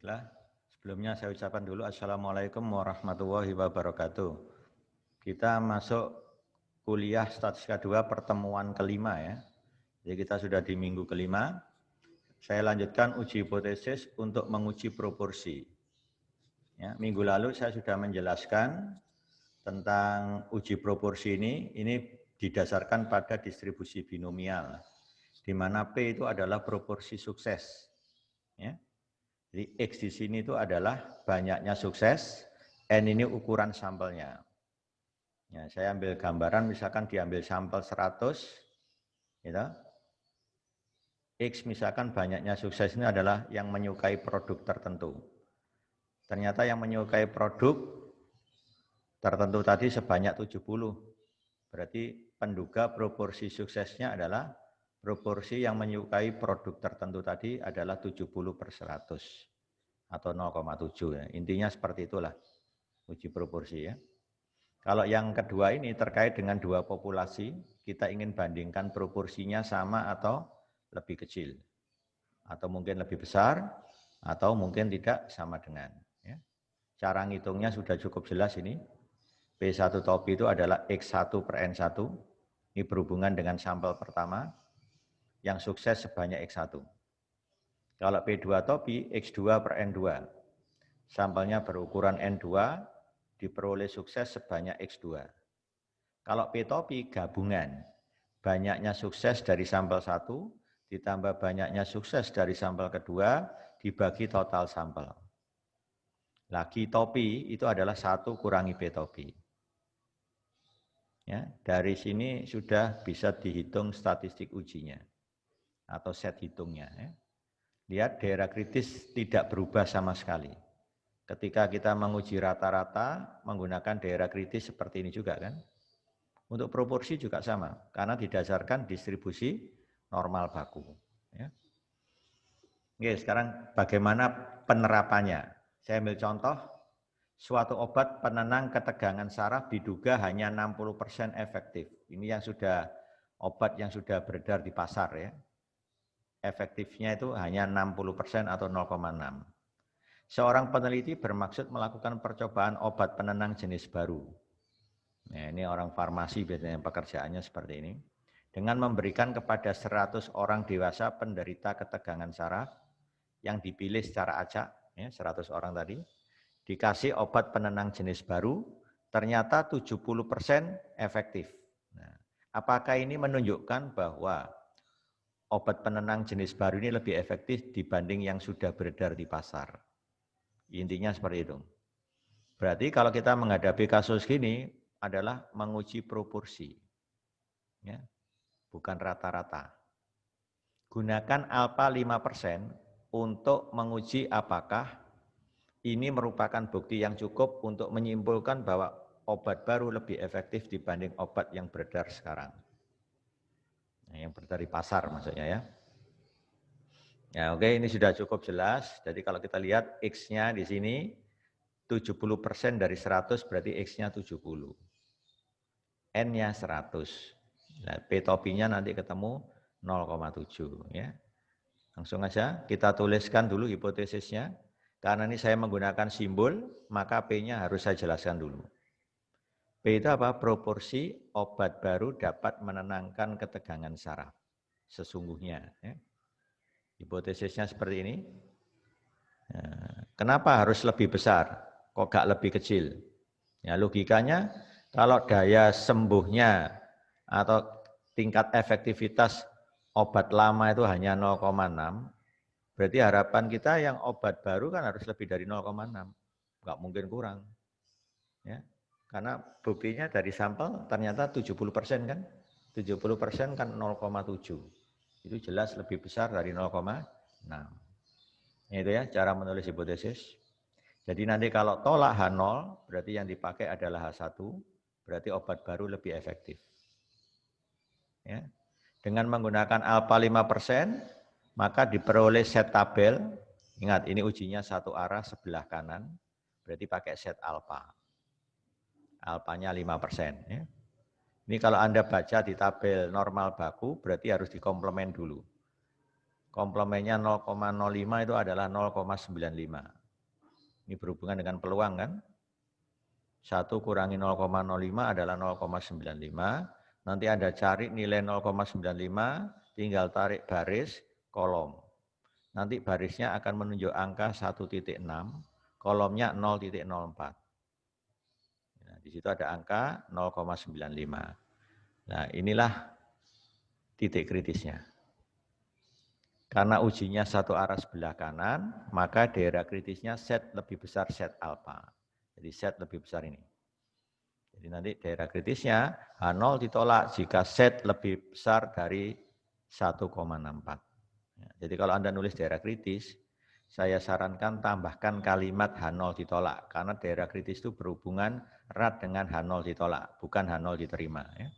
Baiklah, sebelumnya saya ucapkan dulu Assalamualaikum warahmatullahi wabarakatuh. Kita masuk kuliah statistika 2 pertemuan kelima ya. Jadi kita sudah di minggu kelima. Saya lanjutkan uji hipotesis untuk menguji proporsi. Ya, minggu lalu saya sudah menjelaskan tentang uji proporsi ini didasarkan pada distribusi binomial, di mana P itu adalah proporsi sukses. Ya. Jadi X di sini itu adalah banyaknya sukses, N ini ukuran sampelnya. Ya, saya ambil gambaran, misalkan diambil sampel 100, gitu. X misalkan banyaknya sukses ini adalah yang menyukai produk tertentu. Ternyata yang menyukai produk tertentu tadi sebanyak 70. Berarti penduga proporsi suksesnya adalah proporsi yang menyukai produk tertentu tadi adalah 70/100 atau 0,7 ya. Intinya seperti itulah uji proporsi ya. Kalau yang kedua ini terkait dengan dua populasi, kita ingin bandingkan proporsinya sama atau lebih kecil. Atau mungkin lebih besar, atau mungkin tidak sama dengan. Ya. Cara ngitungnya sudah cukup jelas ini. P1 topi itu adalah X1/N1. Ini berhubungan dengan sampel pertama, yang sukses sebanyak X1. Kalau P2 topi, X2/N2. Sampelnya berukuran N2, diperoleh sukses sebanyak X2. Kalau P topi gabungan, banyaknya sukses dari sampel 1, ditambah banyaknya sukses dari sampel kedua, dibagi total sampel. Lagi topi itu adalah 1 kurangi P topi. Ya, dari sini sudah bisa dihitung statistik ujinya atau set hitungnya. Ya. Lihat daerah kritis tidak berubah sama sekali. Ketika kita menguji rata-rata menggunakan daerah kritis seperti ini juga kan. Untuk proporsi juga sama, karena didasarkan distribusi normal baku. Ya. Oke, sekarang bagaimana penerapannya? Saya ambil contoh, suatu obat penenang ketegangan saraf diduga hanya 60% efektif. Ini yang sudah obat yang sudah beredar di pasar ya. Efektifnya itu hanya 60% atau 0,6. Seorang peneliti bermaksud melakukan percobaan obat penenang jenis baru. Nah, ini orang farmasi biasanya pekerjaannya seperti ini. Dengan memberikan kepada 100 orang dewasa penderita ketegangan saraf yang dipilih secara acak, ya, 100 orang tadi, dikasih obat penenang jenis baru, ternyata 70% efektif. Nah, apakah ini menunjukkan bahwa obat penenang jenis baru ini lebih efektif dibanding yang sudah beredar di pasar? Intinya seperti itu. Berarti kalau kita menghadapi kasus gini adalah menguji proporsi. Ya, bukan rata-rata. Gunakan alfa 5% untuk menguji apakah ini merupakan bukti yang cukup untuk menyimpulkan bahwa obat baru lebih efektif dibanding obat yang beredar sekarang. Nah, yang beredar di pasar maksudnya ya. Ya oke, ini sudah cukup jelas. Jadi kalau kita lihat X-nya di sini 70% dari 100 berarti X-nya 70. N-nya 100. Nah, P topinya nanti ketemu 0,7 ya. Langsung aja kita tuliskan dulu hipotesisnya. Karena ini saya menggunakan simbol, maka P-nya harus saya jelaskan dulu. P itu apa? Proporsi obat baru dapat menenangkan ketegangan saraf. Sesungguhnya. Ya. Hipotesisnya seperti ini. Kenapa harus lebih besar? Kok gak lebih kecil? Ya, logikanya kalau daya sembuhnya atau tingkat efektivitas obat lama itu hanya 0,6, berarti harapan kita yang obat baru kan harus lebih dari 0,6. Enggak mungkin kurang. Ya. Karena buktinya dari sampel ternyata 70% kan? 70% kan 0,7. Itu jelas lebih besar dari 0,6. Itu ya cara menulis hipotesis. Jadi nanti kalau tolak H0, berarti yang dipakai adalah H1, berarti obat baru lebih efektif. Ya. Dengan menggunakan alfa 5%, maka diperoleh set tabel. Ingat, ini ujinya satu arah sebelah kanan, berarti pakai set alfa. Alfanya 5%. Ya. Ini kalau Anda baca di tabel normal baku, berarti harus dikomplement dulu. Komplemennya 0,05 itu adalah 0,95. Ini berhubungan dengan peluang kan? 1 kurangi 0,05 adalah 0,95. Nanti Anda cari nilai 0,95, tinggal tarik baris, kolom. Nanti barisnya akan menunjuk angka 1,6, kolomnya 0,04. Nah, di situ ada angka 0,95. Nah, inilah titik kritisnya. Karena ujinya satu arah sebelah kanan, maka daerah kritisnya set lebih besar set alfa. Jadi set lebih besar ini. Jadi nanti daerah kritisnya H0 ditolak jika set lebih besar dari 1,64. Ya, jadi kalau Anda nulis daerah kritis, saya sarankan tambahkan kalimat H0 ditolak. Karena daerah kritis itu berhubungan erat dengan H0 ditolak, bukan H0 diterima. Ya.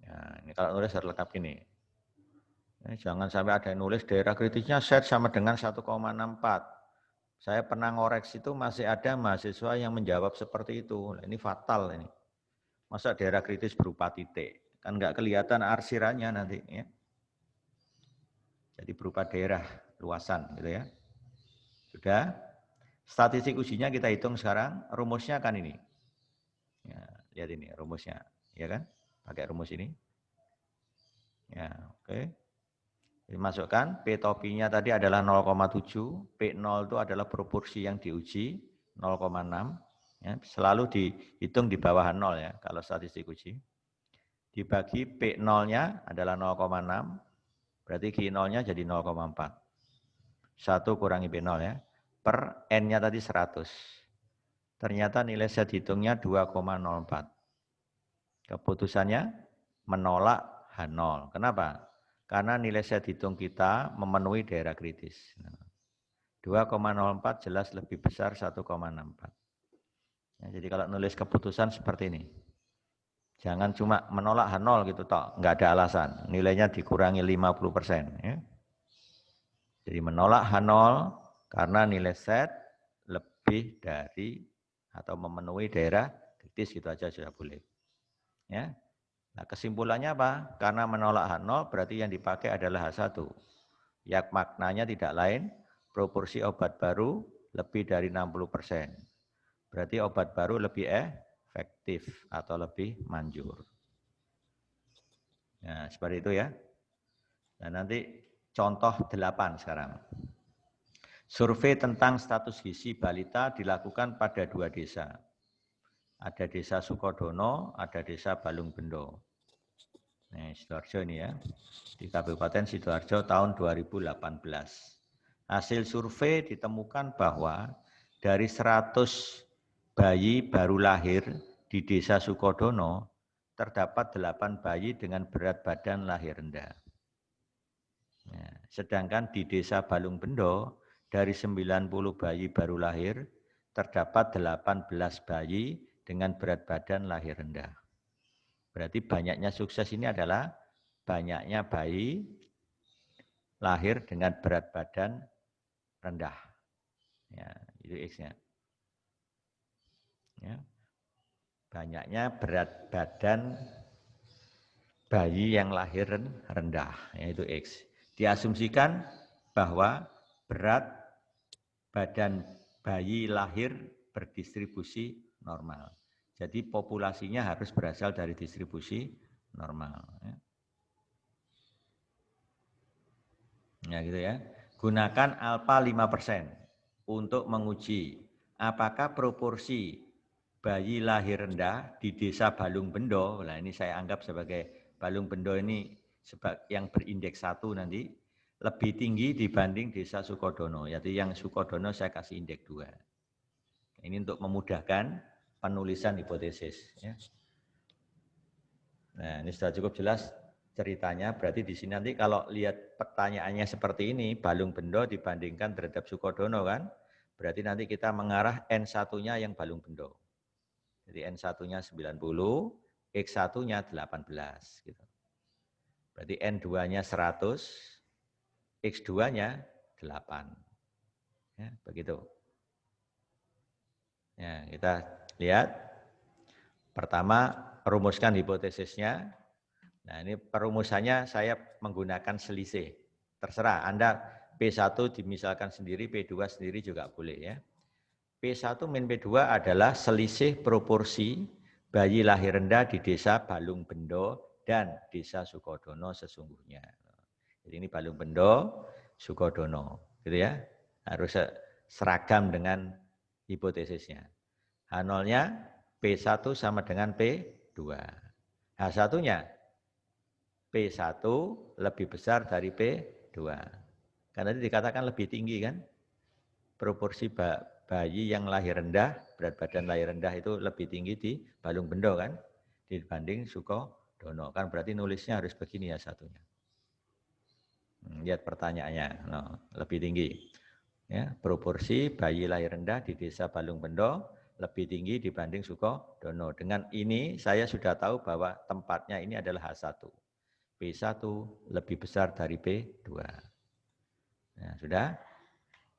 Ya, ini kalau nulis harus lengkap ini. Jangan sampai ada yang nulis daerah kritisnya set sama dengan 1,64. Saya pernah ngoreksi itu masih ada mahasiswa yang menjawab seperti itu. Nah, ini fatal ini. Masa daerah kritis berupa titik? Kan nggak kelihatan arsirannya nanti. Ya. Jadi berupa daerah luasan gitu ya. Sudah. Statistik ujinya kita hitung sekarang. Rumusnya kan ini. Ya, lihat ini rumusnya. Ya kan? Pakai rumus ini. Ya, oke. Dimasukkan, P topinya tadi adalah 0,7, P0 itu adalah proporsi yang diuji, 0,6. Ya, selalu dihitung di bawah 0 ya, kalau statistik uji. Dibagi P0-nya adalah 0,6, berarti Q0-nya jadi 0,4. 1 kurangi P0 ya, per N-nya tadi 100. Ternyata nilai set hitungnya 2,04. Keputusannya menolak H0. Kenapa? Karena nilai set hitung kita memenuhi daerah kritis. 2,04 jelas lebih besar 1,64. Ya, jadi kalau nulis keputusan seperti ini. Jangan cuma menolak H0 gitu toh, nggak ada alasan. Nilainya dikurangi 50%. Ya. Jadi menolak H0 karena nilai set lebih dari atau memenuhi daerah kritis gitu aja sudah boleh. Ya. Nah, kesimpulannya apa? Karena menolak H0 berarti yang dipakai adalah H1. Yang maknanya tidak lain, proporsi obat baru lebih dari 60%. Berarti obat baru lebih efektif atau lebih manjur. Nah, seperti itu ya. Nah, nanti contoh 8 sekarang. Survei tentang status gizi balita dilakukan pada 2 desa. Ada desa Sukodono, ada desa Balungbendo. Nah, Sidoarjo ini ya, di Kabupaten Sidoarjo tahun 2018. Hasil survei ditemukan bahwa dari 100 bayi baru lahir di desa Sukodono, terdapat 8 bayi dengan berat badan lahir rendah. Nah, sedangkan di desa Balungbendo, dari 90 bayi baru lahir, terdapat 18 bayi dengan berat badan lahir rendah. Berarti banyaknya sukses ini adalah banyaknya bayi lahir dengan berat badan rendah. Ya, itu X-nya. Ya. Banyaknya berat badan bayi yang lahir rendah, yaitu X. Diasumsikan bahwa berat badan bayi lahir berdistribusi normal. Jadi populasinya harus berasal dari distribusi normal. Ya gitu ya. Gunakan alfa 5% untuk menguji apakah proporsi bayi lahir rendah di desa Balungbendo, nah ini saya anggap sebagai Balungbendo ini yang berindeks 1 nanti, lebih tinggi dibanding desa Sukodono. Yaitu yang Sukodono saya kasih indeks 2. Ini untuk memudahkan penulisan hipotesis. Ya. Nah ini sudah cukup jelas ceritanya. Berarti di sini nanti kalau lihat pertanyaannya seperti ini, Balungbendo dibandingkan terhadap Sukodono kan, berarti nanti kita mengarah N1-nya yang Balungbendo. Jadi N1-nya 90, X1-nya 18. Gitu. Berarti N2-nya 100, X2-nya 8. Ya, begitu. Ya, kita lihat. Pertama, rumuskan hipotesisnya. Nah, ini perumusannya saya menggunakan selisih. Terserah, Anda P1 dimisalkan sendiri, P2 sendiri juga boleh ya. P1 min P2 adalah selisih proporsi bayi lahir rendah di desa Balung Bendo dan desa Sukodono sesungguhnya. Jadi ini Balung Bendo, Sukodono, gitu ya. Harus seragam dengan hipotesisnya. H0-nya P1 sama dengan P2. H1-nya P1 lebih besar dari P2. Karena tadi dikatakan lebih tinggi kan. Proporsi bayi yang lahir rendah, berat badan lahir rendah itu lebih tinggi di Balung Bendo kan. Dibanding Sukodono. Kan berarti nulisnya harus begini ya satunya. Lihat pertanyaannya, lebih tinggi. Ya, proporsi bayi lahir rendah di desa Balung Bendo lebih tinggi dibanding Sukodono. Dengan ini saya sudah tahu bahwa tempatnya ini adalah H1. P1 lebih besar dari P2. Nah, sudah.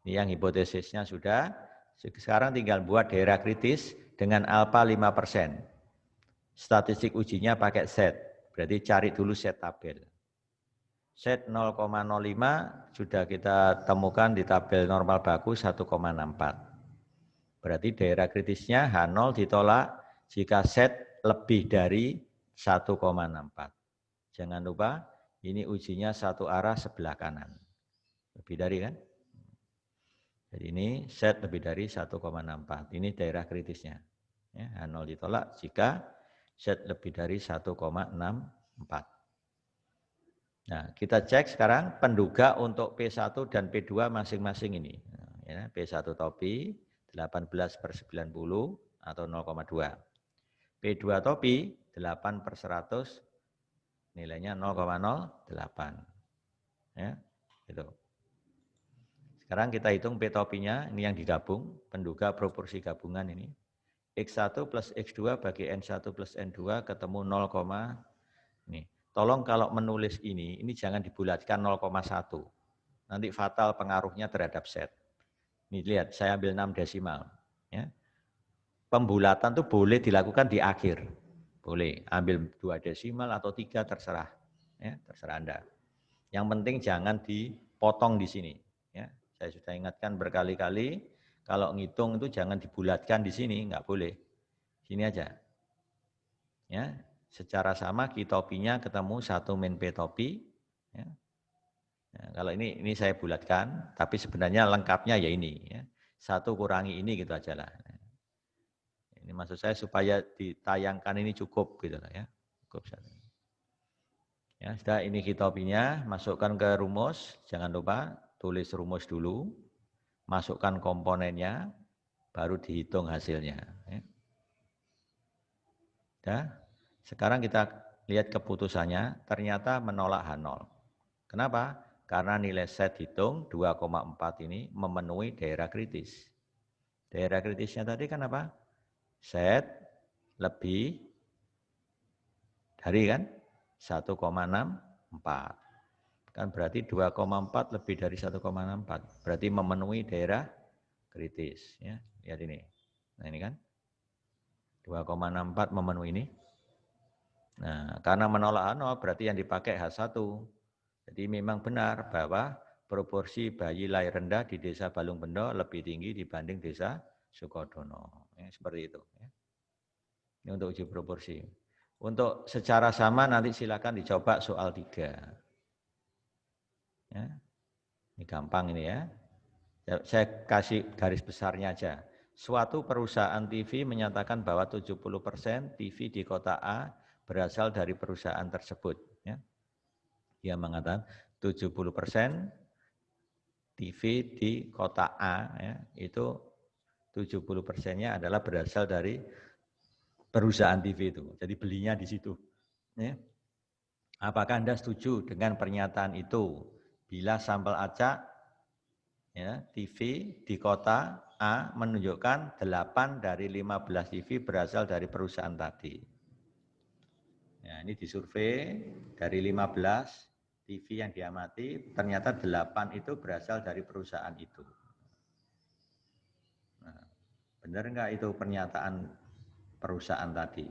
Ini yang hipotesisnya sudah. Sekarang tinggal buat daerah kritis dengan alfa 5%. Statistik ujinya pakai set. Berarti cari dulu set tabel. Set 0,05 sudah kita temukan di tabel normal baku 1,64. Berarti daerah kritisnya H0 ditolak jika set lebih dari 1,64. Jangan lupa ini ujinya satu arah sebelah kanan. Lebih dari kan? Jadi ini set lebih dari 1,64. Ini daerah kritisnya. Ya, H0 ditolak jika set lebih dari 1,64. Nah, kita cek sekarang penduga untuk P1 dan P2 masing-masing ini. Ya, P1 topi 18/90 atau 0,2. P2 topi 8/100 nilainya 0,08. Ya, gitu. Sekarang kita hitung P topinya, ini yang digabung, penduga proporsi gabungan ini. X1 plus X2 bagi N1 plus N2 ketemu 0, nih. Tolong kalau menulis ini jangan dibulatkan 0,1. Nanti fatal pengaruhnya terhadap set. Nih lihat, saya ambil 6 desimal. Ya. Pembulatan itu boleh dilakukan di akhir. Boleh, ambil 2 desimal atau 3 terserah. Ya, terserah Anda. Yang penting jangan dipotong di sini. Ya. Saya sudah ingatkan berkali-kali, kalau ngitung itu jangan dibulatkan di sini, nggak boleh. Sini aja. Ya, secara sama Q topinya ketemu 1 min P topi. Ya. Nah, kalau ini saya bulatkan, tapi sebenarnya lengkapnya ya ini. Ya. 1 kurangi ini gitu aja lah. Ini maksud saya supaya ditayangkan ini cukup gitu lah ya. Cukup. Ya, sudah ini Q topinya, masukkan ke rumus, jangan lupa tulis rumus dulu, masukkan komponennya, baru dihitung hasilnya. Ya. Sudah. Sekarang kita lihat keputusannya, ternyata menolak H0. Kenapa? Karena nilai set hitung 2,4 ini memenuhi daerah kritis. Daerah kritisnya tadi kan apa? Set lebih dari kan 1,64. Kan berarti 2,4 lebih dari 1,64. Berarti memenuhi daerah kritis. Ya, lihat ini. Nah ini kan 2,64 memenuhi ini. Nah, karena menolak H0 berarti yang dipakai H1. Jadi memang benar bahwa proporsi bayi lahir rendah di desa Balung Bendo lebih tinggi dibanding desa Sukodono. Ya, seperti itu. Ya. Ini untuk uji proporsi. Untuk secara sama nanti silakan dicoba soal 3. Ya. Ini gampang ini ya. Saya kasih garis besarnya aja. Suatu perusahaan TV menyatakan bahwa 70% TV di kota A berasal dari perusahaan tersebut. Ya. Dia mengatakan 70% TV di kota A ya, itu 70%-nya adalah berasal dari perusahaan TV itu. Jadi belinya di situ. Ya. Apakah Anda setuju dengan pernyataan itu? Bila sampel acak ya, TV di kota A menunjukkan 8 dari 15 TV berasal dari perusahaan tadi. Ya, ini disurvei dari 15 TV yang diamati, ternyata 8 itu berasal dari perusahaan itu. Nah, benar enggak itu pernyataan perusahaan tadi?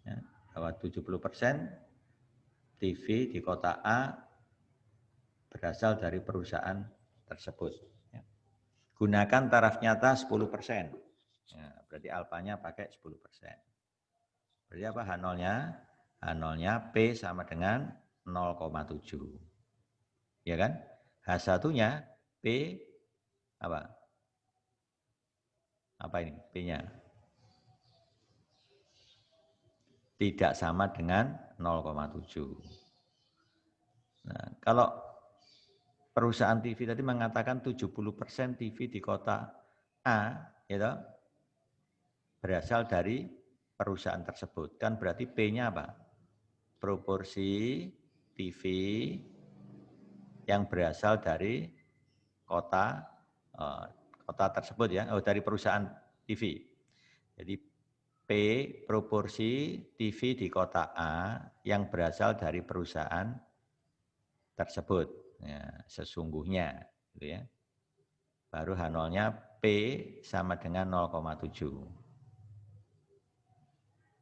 Ya, bahwa 70% TV di kota A berasal dari perusahaan tersebut. Ya. Gunakan taraf nyata 10%. Ya, berarti alfanya pakai 10%. Berarti apa H0-nya? H0-nya P sama dengan 0,7. Ya kan? H1-nya P apa? Apa ini P-nya? Tidak sama dengan 0,7. Nah, kalau perusahaan TV tadi mengatakan 70% TV di kota A, gitu, berasal dari perusahaan tersebut. Kan berarti P-nya apa? Proporsi TV yang berasal dari kota kota tersebut ya, dari perusahaan TV. Jadi P proporsi TV di kota A yang berasal dari perusahaan tersebut. Ya, sesungguhnya, gitu ya. Baru H0-nya P sama dengan 0,7.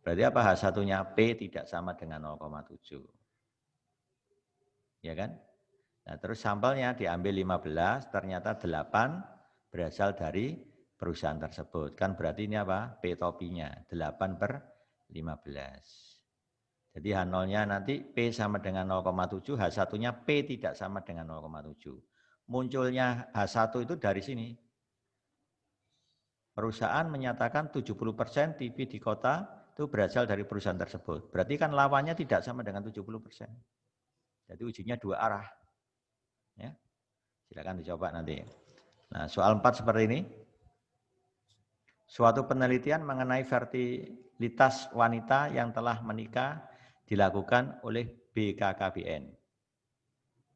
Berarti apa H1-nya P tidak sama dengan 0,7. Ya kan? Nah, terus sampelnya diambil 15, ternyata 8 berasal dari perusahaan tersebut. Kan berarti ini apa? P topinya 8/15. Jadi H0-nya nanti P sama dengan 0,7, H1-nya P tidak sama dengan 0,7. Munculnya H1 itu dari sini. Perusahaan menyatakan 70% TV di kota itu berasal dari perusahaan tersebut. Berarti kan lawannya tidak sama dengan 70%. Jadi ujinya dua arah. Ya. Silakan dicoba nanti. Nah, soal 4 seperti ini. Suatu penelitian mengenai fertilitas wanita yang telah menikah dilakukan oleh BKKBN.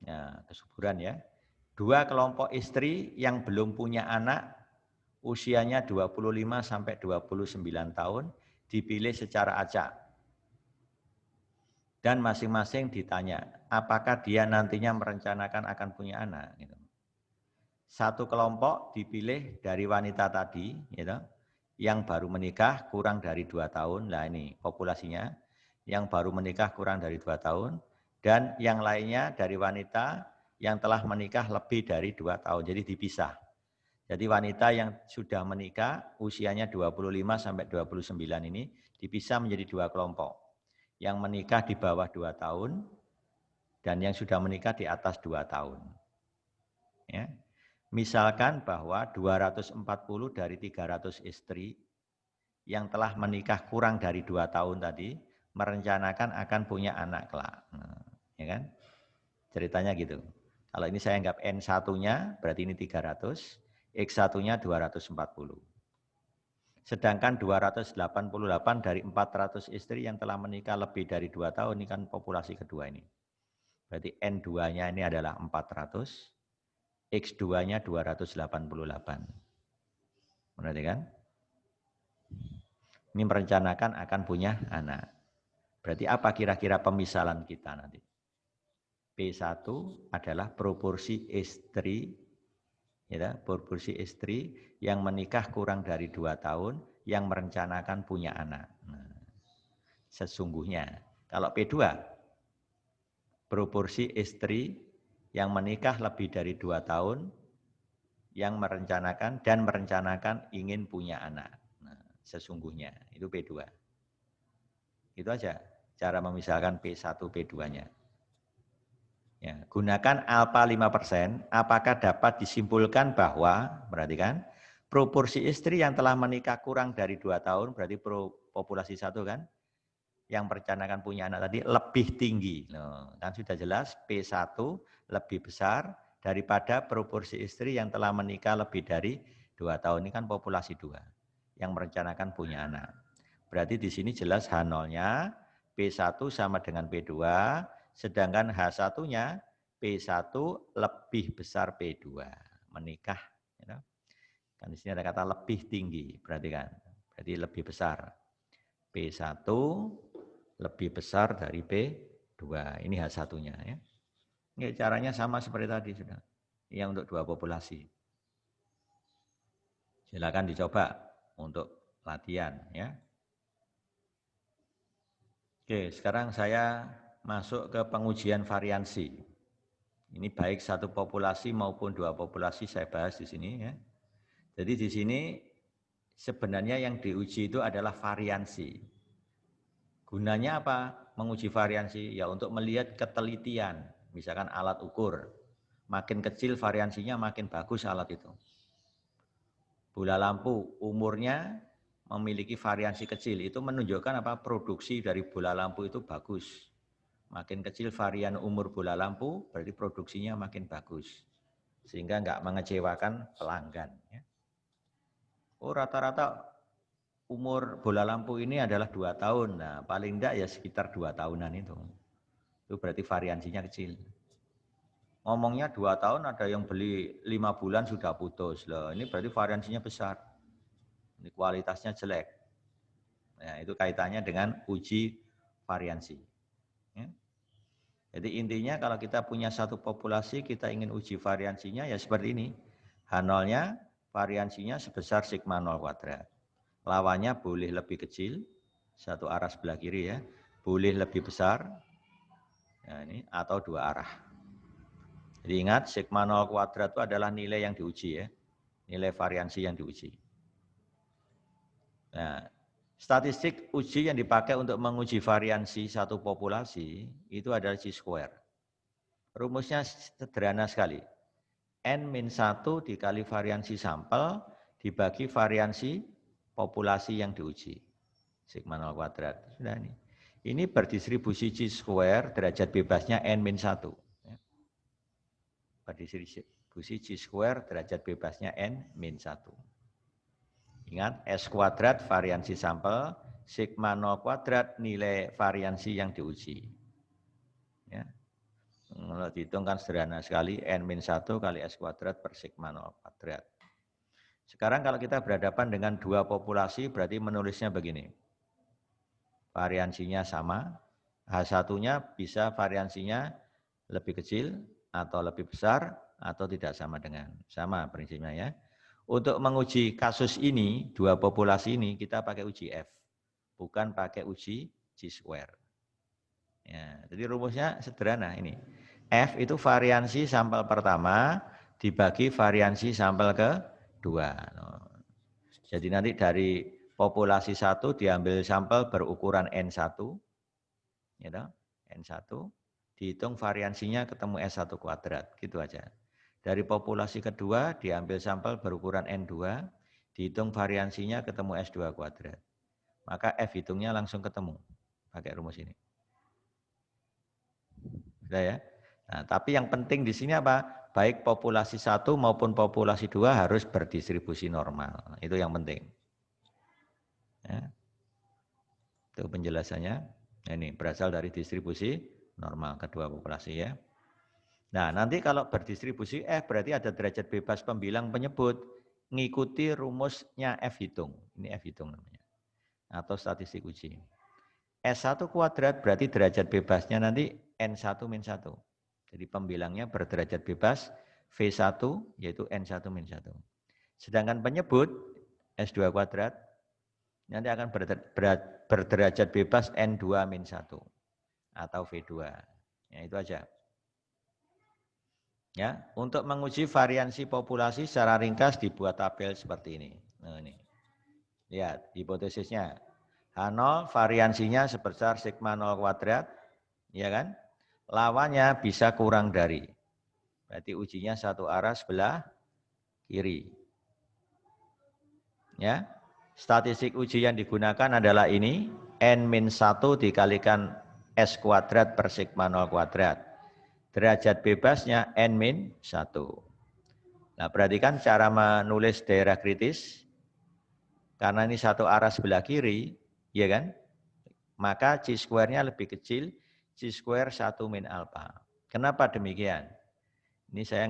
Ya, kesuburan ya. 2 kelompok istri yang belum punya anak, usianya 25 sampai 29 tahun, dipilih secara acak. Dan masing-masing ditanya, apakah dia nantinya merencanakan akan punya anak. Gitu. Satu kelompok dipilih dari wanita tadi, gitu, yang baru menikah kurang dari 2 tahun, nah ini populasinya, yang baru menikah kurang dari 2 tahun, dan yang lainnya dari wanita yang telah menikah lebih dari 2 tahun, jadi dipisah. Jadi wanita yang sudah menikah usianya 25 sampai 29 ini dipisah menjadi 2 kelompok. Yang menikah di bawah 2 tahun dan yang sudah menikah di atas 2 tahun. Ya. Misalkan bahwa 240 dari 300 istri yang telah menikah kurang dari 2 tahun tadi merencanakan akan punya anak kelak. Nah, ya kan? Ceritanya gitu. Kalau ini saya anggap N1-nya berarti ini 300, X1-nya 240. Sedangkan 288 dari 400 istri yang telah menikah lebih dari 2 tahun, ini kan populasi kedua ini. Berarti N2-nya ini adalah 400, X2-nya 288. Berarti kan? Ini merencanakan akan punya anak. Berarti apa kira-kira pemisalan kita nanti? P1 adalah proporsi istri, ya, proporsi istri yang menikah kurang dari 2 tahun, yang merencanakan punya anak. Nah, sesungguhnya, kalau P2, proporsi istri yang menikah lebih dari 2 tahun, yang merencanakan ingin punya anak. Nah, sesungguhnya, itu P2. Itu aja cara memisahkan P1, P2-nya. Ya, gunakan alfa 5%, apakah dapat disimpulkan bahwa, perhatikan, proporsi istri yang telah menikah kurang dari 2 tahun, berarti populasi 1 kan, yang merencanakan punya anak tadi lebih tinggi. Loh, kan sudah jelas P1 lebih besar daripada proporsi istri yang telah menikah lebih dari 2 tahun. Ini kan populasi 2 yang merencanakan punya anak. Berarti di sini jelas H0-nya P1 sama dengan P2, sedangkan H1-nya P1 lebih besar P2, menikah. You know? Kan di sini ada kata lebih tinggi, perhatikan. Berarti lebih besar. P1 lebih besar dari P2. Ini H1-nya. Ya. Ini caranya sama seperti tadi sudah. Yang untuk 2 populasi. Silakan dicoba untuk latihan. Ya. Oke, sekarang saya masuk ke pengujian variansi. Ini baik satu populasi maupun dua populasi saya bahas di sini ya. Jadi di sini sebenarnya yang diuji itu adalah variansi. Gunanya apa? Menguji variansi ya untuk melihat ketelitian, misalkan alat ukur. Makin kecil variansinya makin bagus alat itu. Bola lampu umurnya memiliki variansi kecil, itu menunjukkan apa? Produksi dari bola lampu itu bagus. Makin kecil varian umur bola lampu, berarti produksinya makin bagus. Sehingga nggak mengecewakan pelanggan. Ya. Oh rata-rata umur bola lampu ini adalah 2 tahun. Nah paling enggak ya sekitar 2 tahunan itu. Itu berarti variansinya kecil. Ngomongnya 2 tahun ada yang beli 5 bulan sudah putus. Loh, ini berarti variansinya besar. Ini kualitasnya jelek. Nah, itu kaitannya dengan uji variansi. Ya. Jadi intinya kalau kita punya satu populasi, kita ingin uji variansinya ya seperti ini. H0-nya variansinya sebesar sigma 0 kuadrat. Lawannya boleh lebih kecil, satu arah sebelah kiri ya. Boleh lebih besar, nah ini, atau dua arah. Jadi ingat sigma 0 kuadrat itu adalah nilai yang diuji ya. Nilai variansi yang diuji. Nah, statistik uji yang dipakai untuk menguji variansi satu populasi itu adalah chi-square. Rumusnya sederhana sekali. N-1 dikali variansi sampel dibagi variansi populasi yang diuji. Sigma 0 kuadrat. Sudah ini. Ini berdistribusi chi-square derajat bebasnya N-1. Berdistribusi chi-square derajat bebasnya N-1. Ingat, S kuadrat variansi sampel, sigma 0 kuadrat nilai variansi yang diuji. Ya. Kalau dihitung kan sederhana sekali, N-1 kali S kuadrat per sigma 0 kuadrat. Sekarang kalau kita berhadapan dengan dua populasi, berarti menulisnya begini. Variansinya sama, H1-nya bisa variansinya lebih kecil, atau lebih besar, atau tidak sama dengan. Sama prinsipnya ya. Untuk menguji kasus ini, dua populasi ini, kita pakai uji F. Bukan pakai uji chi-square. Ya, jadi rumusnya sederhana ini. F itu variansi sampel pertama dibagi variansi sampel kedua. Jadi nanti dari populasi 1 diambil sampel berukuran N1, gitu, N1, dihitung variansinya ketemu S1 kuadrat, gitu aja. Dari populasi kedua diambil sampel berukuran N2, dihitung variansinya ketemu S2 kuadrat. Maka F hitungnya langsung ketemu, pakai rumus ini. Sudah ya? Nah, tapi yang penting di sini apa? Baik populasi 1 maupun populasi 2 harus berdistribusi normal. Itu yang penting. Ya. Itu penjelasannya. Nah, ini berasal dari distribusi normal kedua populasi ya. Nah, nanti kalau berdistribusi F berarti ada derajat bebas pembilang penyebut ngikuti rumusnya F hitung. Ini F hitung namanya. Atau statistik uji. S1 kuadrat berarti derajat bebasnya nanti N1 min 1. Jadi pembilangnya berderajat bebas V1 yaitu N1 min 1. Sedangkan penyebut S2 kuadrat nanti akan berderajat bebas N2 min 1 atau V2. Ya, itu aja. Ya, untuk menguji variansi populasi secara ringkas dibuat tabel seperti ini. Nah, ini. Lihat hipotesisnya. H0 variansinya sebesar sigma 0 kuadrat, ya kan? Lawannya bisa kurang dari. Berarti ujinya satu arah sebelah kiri. Ya. Statistik uji yang digunakan adalah ini, N-1 dikalikan S kuadrat per sigma 0 kuadrat. Derajat bebasnya N-1. Nah, perhatikan cara menulis daerah kritis. Karena ini satu arah sebelah kiri, ya kan? Maka chi-square-nya lebih kecil, chi-square 1 min alpha. Kenapa demikian? Ini saya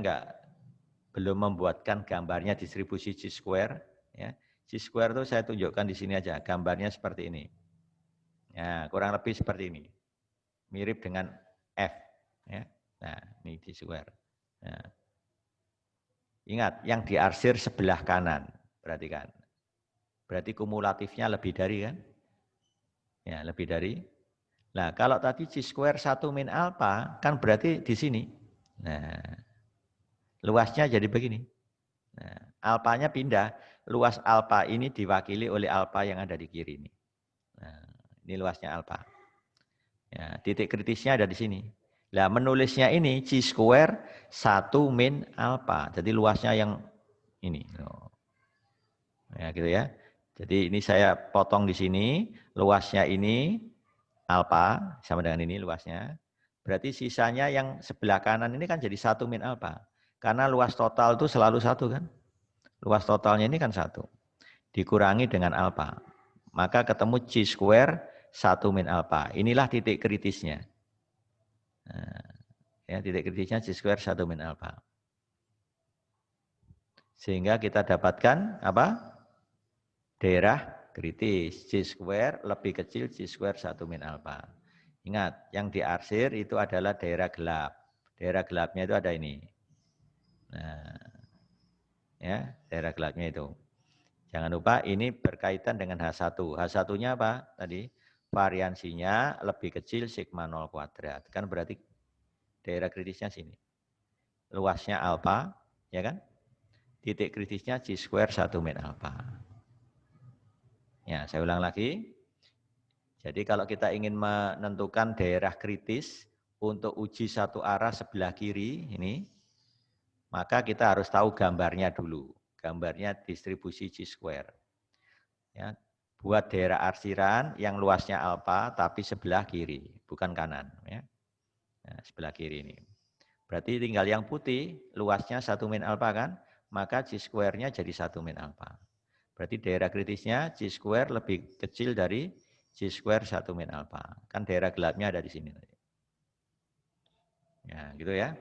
belum membuatkan gambarnya distribusi chi-square. Ya. Chi-square itu saya tunjukkan di sini aja, gambarnya seperti ini. Ya, kurang lebih seperti ini. Mirip dengan F. Ya. Nah, ini chi-square. Nah. Ingat, yang diarsir sebelah kanan. Perhatikan. Berarti kumulatifnya lebih dari kan? Ya, lebih dari. Nah, kalau tadi chi-square 1 min alpha, kan berarti di sini. Nah, luasnya jadi begini. Nah, alpanya pindah. Luas alpa ini diwakili oleh alpa yang ada di kiri ini. Nah, ini luasnya alpa. Ya, titik kritisnya ada di sini. Nah, menulisnya ini C square 1 min alpha. Jadi luasnya yang ini. Ya, gitu ya. Jadi ini saya potong di sini. Luasnya ini alpha, sama dengan ini luasnya. Berarti sisanya yang sebelah kanan ini kan jadi 1 min alpha. Karena luas total itu selalu 1 kan. Luas totalnya ini kan 1. Dikurangi dengan alpha. Maka ketemu C square 1 min alpha. Inilah titik kritisnya. Nah, ya, titik kritisnya C square 1 min alpha. Sehingga kita dapatkan apa? Daerah kritis. C square lebih kecil C square 1 min alpha. Ingat, yang diarsir itu adalah daerah gelap. Daerah gelapnya itu ada ini. Nah, ya, daerah gelapnya itu. Jangan lupa ini berkaitan dengan H1. H1-nya apa tadi? Variansinya lebih kecil sigma 0 kuadrat. Kan berarti daerah kritisnya sini. Luasnya alpha, ya kan? Titik kritisnya C square 1 min alpha. Ya, saya ulang lagi. Jadi kalau kita ingin menentukan daerah kritis untuk uji satu arah sebelah kiri ini, maka kita harus tahu gambarnya dulu. Gambarnya distribusi C square. Ya, buat daerah arsiran yang luasnya alpha tapi sebelah kiri, bukan kanan. Ya. Nah, sebelah kiri ini. Berarti tinggal yang putih, luasnya 1 min alpha kan, maka C square-nya jadi 1 min alpha. Berarti daerah kritisnya C square lebih kecil dari C square 1 min alpha. Kan daerah gelapnya ada di sini. Ya, gitu ya.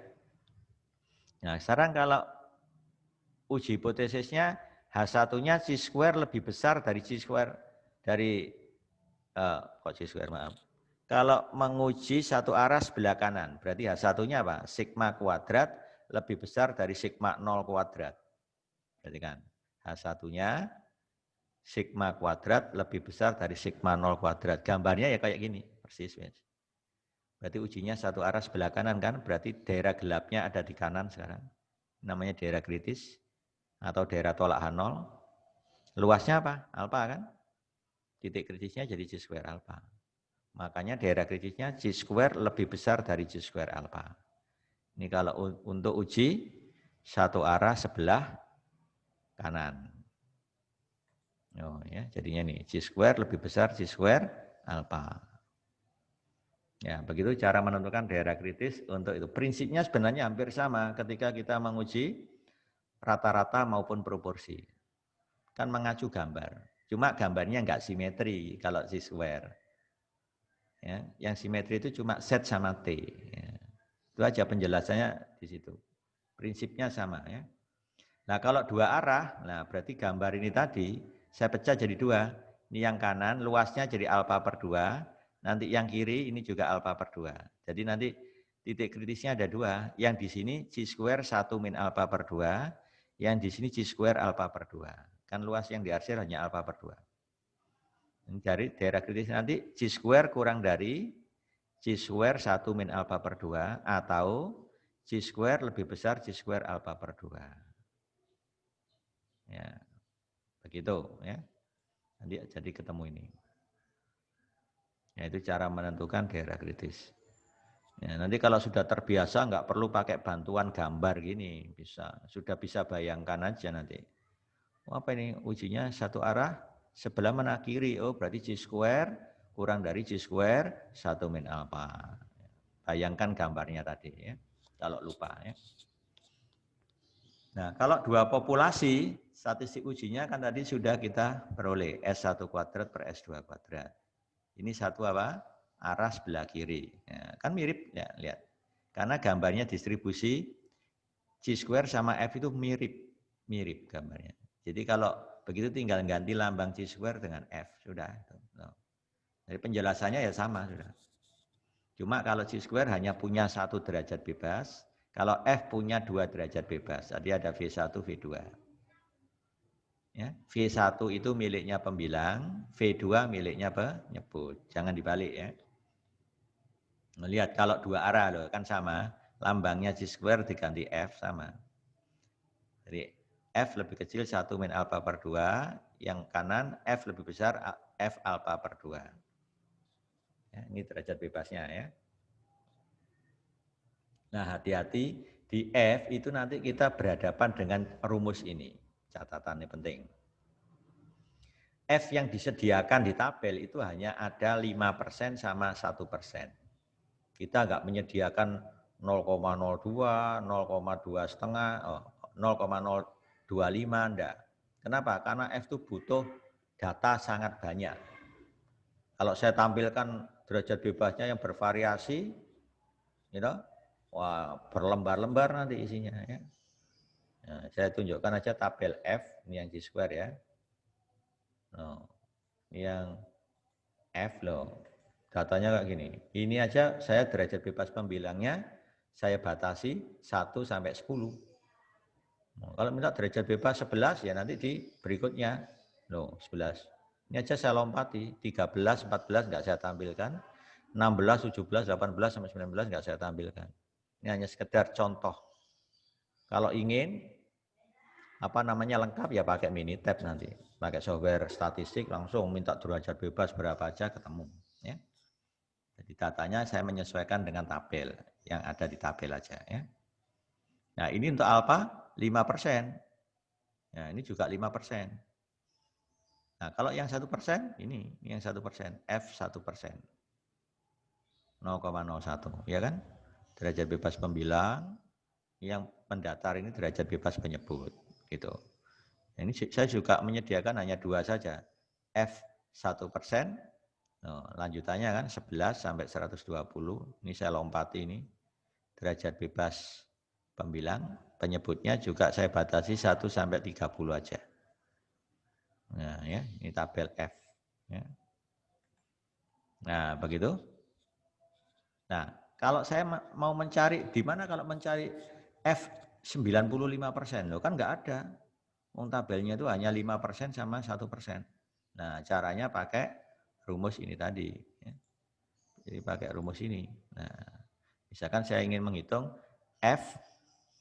Nah, sekarang kalau uji hipotesisnya H1-nya C square lebih besar dari C square dari kok C square maaf. Kalau menguji satu arah sebelah kanan, berarti H1-nya apa? Sigma kuadrat lebih besar dari sigma 0 kuadrat. Berarti kan H1-nya sigma kuadrat lebih besar dari sigma 0 kuadrat. Gambarnya ya kayak gini, persis. Berarti ujinya satu arah sebelah kanan kan, berarti daerah gelapnya ada di kanan sekarang. Namanya daerah kritis atau daerah tolak H0. Luasnya apa? Alpha kan? Titik kritisnya jadi C square alpha. Makanya daerah kritisnya C square lebih besar dari C square alpha. Ini kalau untuk uji satu arah sebelah kanan. Oh ya, jadinya nih C square lebih besar C square alpha. Ya, begitu cara menentukan daerah kritis untuk itu. Prinsipnya sebenarnya hampir sama ketika kita menguji rata-rata maupun proporsi. Kan mengacu gambar. Cuma gambarnya enggak simetri kalau C square. Ya, yang simetri itu cuma Z sama T. Ya. Itu aja penjelasannya di situ. Prinsipnya sama ya. Nah kalau dua arah, nah berarti gambar ini tadi saya pecah jadi dua. Ini yang kanan luasnya jadi alpha per 2. Nanti yang kiri ini juga alpha per 2. Jadi nanti titik kritisnya ada dua. Yang di sini C square 1 min alpha per 2. Yang di sini C square alpha per 2. Kan luas yang diarsir hanya alpha per 2. Dari daerah kritis nanti C square kurang dari C square 1 min alpha per 2 atau C square lebih besar C square alpha per 2. Ya, begitu ya. Nanti jadi ketemu ini. Ya, itu cara menentukan daerah kritis. Ya, nanti kalau sudah terbiasa nggak perlu pakai bantuan gambar gini, bisa sudah bisa bayangkan aja nanti. Oh, apa ini ujinya satu arah sebelah mana kiri? Oh berarti C square kurang dari C square 1 min alpha. Bayangkan gambarnya tadi ya, kalau lupa ya. Nah, kalau dua populasi, statistik ujinya kan tadi sudah kita peroleh S1 kuadrat per S2 kuadrat. Ini satu apa? Arah sebelah kiri. Ya, kan mirip ya, lihat. Karena gambarnya distribusi C square sama F itu mirip gambarnya. Jadi kalau begitu tinggal ganti lambang C square dengan F, sudah. Jadi penjelasannya ya sama sudah. Cuma kalau C square hanya punya 1 derajat bebas, kalau F punya 2 derajat bebas. Jadi ada V1, V2. Ya, V1 itu miliknya pembilang, V2 miliknya penyebut. Jangan dibalik ya. Melihat kalau dua arah loh, kan sama. lambangnya G square diganti F sama. Jadi F lebih kecil 1 min alfa per 2, yang kanan F lebih besar F alfa per 2. Ya, ini derajat bebasnya ya. Nah, hati-hati di F itu nanti kita berhadapan dengan rumus ini. Catatannya penting. F yang disediakan di tabel itu hanya ada 5% sama 1%. Kita nggak menyediakan 0,02, 0,2 setengah, 0,025, enggak. Kenapa? Karena F itu butuh data sangat banyak. Kalau saya tampilkan derajat bebasnya yang bervariasi, you know, wah, berlembar-lembar nanti isinya ya. Nah, saya tunjukkan aja tabel F, ini yang G square ya. Nah, ini yang F loh. Datanya kayak gini. Ini aja saya derajat bebas pembilangnya saya batasi 1 sampai 10. Nah, kalau minta derajat bebas 11 ya nanti di berikutnya. Loh, 11. Ini aja saya lompati, 13, 14 enggak saya tampilkan. 16, 17, 18 sampai 19 enggak saya tampilkan. Ini hanya sekedar contoh. Kalau ingin lengkap ya pakai Minitab nanti. Pakai software statistik langsung minta derajat bebas berapa aja ketemu. Ya. Jadi datanya saya menyesuaikan dengan tabel yang ada di tabel aja. Ya. Nah ini untuk alfa 5%. Nah ini juga 5%. Nah kalau yang 1%, ini yang 1%, F 1%. 0,01, ya kan? Derajat bebas pembilang, yang pendatar ini derajat bebas penyebut. Gitu. Ini saya juga menyediakan hanya 2 saja. F 1%, lanjutannya kan 11 sampai 120. Ini saya lompati ini. Derajat bebas pembilang, penyebutnya juga saya batasi 1 sampai 30 aja. Nah ya, ini tabel F. Ya. Nah begitu. Nah kalau saya mau mencari, di mana kalau mencari F 95%? Loh kan nggak ada. Tabelnya itu hanya 5% sama 1%. Nah, caranya pakai rumus ini tadi. Ya. Jadi pakai rumus ini. Nah, misalkan saya ingin menghitung F